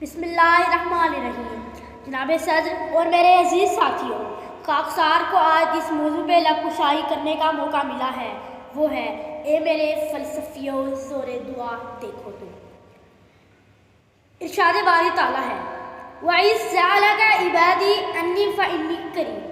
بسم اللہ الرحمن الرحیم۔ جناب صدر اور میرے عزیز ساتھیوں، خاکسار کو آج جس موضوع پہ لب کشائی کرنے کا موقع ملا ہے وہ ہے اے میرے فلسفیوں زور دعا دیکھو تم۔ ارشاد باری تعالیٰ ہے وَإِذْ سَأَلَكَ عِبَادِي أَنِّي فَإِنِّي قَرِيبٌ۔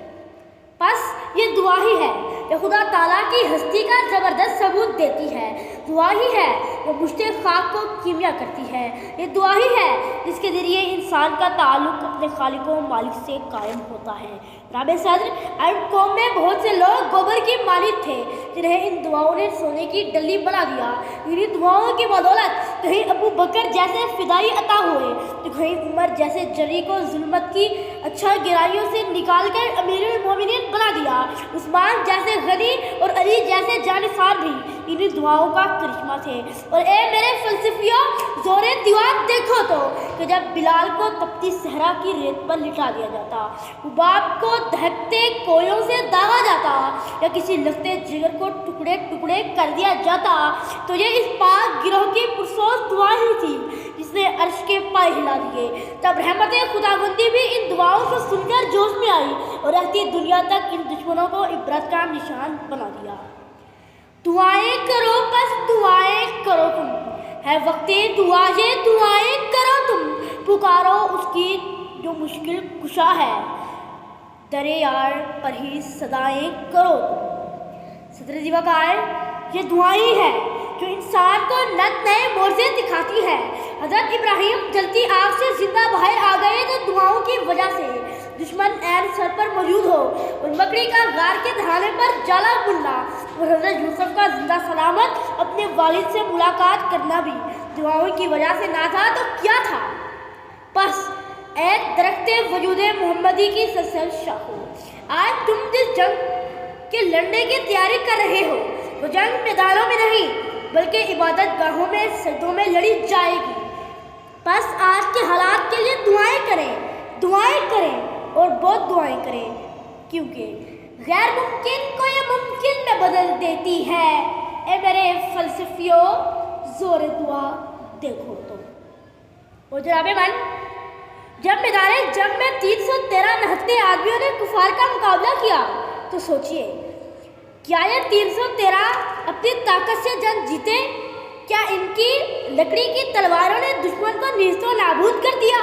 بس یہ دعا ہی ہے کہ خدا تعالیٰ کی ہستی کا زبردست ثبوت دیتی ہے، دعا ہی ہے وہ مشت خاک کو کیمیا کرتی ہے، یہ دعا ہی ہے جس کے ذریعے انسان کا تعلق اپنے خالق و مالک سے قائم ہوتا ہے۔ جناب صدر، عرب قوم میں بہت سے لوگ گوبر کی مانند تھے جنہیں ان دعاؤں نے سونے کی ڈلی بنا دیا۔ انہیں دعاؤں کی بدولت کہیں ابو بکر جیسے فدائی عطا ہوئے تو کہیں عمر جیسے جری کو ظلمت کی اچھا گرائیوں سے نکال کر امیر المومنین بنا دیا۔ عثمان جیسے غنی اور علی جیسے جانثار بھی انہیں دعاؤں کا کرشمہ تھے۔ اور اے میرے فلسفیوں، زور دعا دیکھو تو کہ جب بلال کو تپتی صحرا کی ریت پر لٹا دیا جاتا، حباب کو دہکتے کوئلوں سے داغا جاتا یا کسی لگتے جگر کو ٹکڑے ٹکڑے کر دیا جاتا تو یہ اس پاک گروہ کی پرسوز دعا ہی تھی جس نے عرش کے پائے ہلا دیے۔ تب رحمت خداوندی بھی ان دعاؤں کو سن کر جوش میں آئی اور رہتی دنیا تک ان دشمنوں کو عبرت کا نشان بنا دیا۔ دعائیں کرو بس دعائیں کرو تم، ہے وقت دعائیں دعائیں کرو تم، پکارو اس کی جو مشکل کشا ہے، در یار پر ہی صدائیں کرو تم۔ صدر وقار، یہ دعائیں ہے جو انسان کو نت نئے موزے دکھاتی ہے۔ حضرت ابراہیم جلتی آگ سے زندہ باہر آ گئے تو دعاؤں کی وجہ سے دشمن عین سر پر موجود ہو اور مکڑی کا غار کے دھانے پر جالا بننا اور حضرت یوسف کا زندہ سلامت اپنے والد سے ملاقات کرنا بھی دعاؤں کی وجہ سے نہ تھا تو کیا تھا؟ بس اے درخت وجود محمدی کی سرسبز شاخوں، آج تم جس جنگ کے لڑنے کی تیاری کر رہے ہو وہ جنگ میدانوں میں نہیں بلکہ عبادت گاہوں میں سجدوں میں لڑی جائے گی۔ بس آج کے حالات کے لیے دعائیں کریں اور بہت دعائیں کریں، کیونکہ غیر ممکن کو یہ ممکن میں بدل دیتی ہے۔ اے میرے فلسفیوں، زور دعا دیکھو تو۔ اور جناب من، جب میدان جنگ میں 313 نہتے آدمیوں نے کفار کا مقابلہ کیا تو سوچئے، کیا یہ 313 اپنی طاقت سے جنگ جیتے؟ کیا ان کی لکڑی کی تلواروں نے دشمن کو نیست و نابود کر دیا؟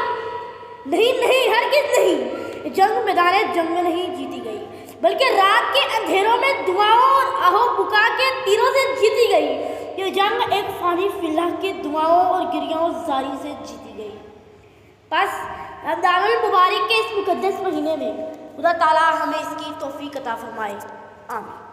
نہیں نہیں، ہرگز نہیں۔ جنگ میدان جنگ میں نہیں جیتی گئی بلکہ رات کے اندھیروں میں دعاؤں اور آہو بکا کے تیروں سے جیتی گئی۔ یہ جنگ ایک فانی فی اللہ کی دعاؤں اور گریہوں زاری سے جیتی گئی۔ بس رمضان المبارک کے اس مقدس مہینے میں خدا تعالیٰ ہمیں اس کی توفیق عطا فرمائے، آمین۔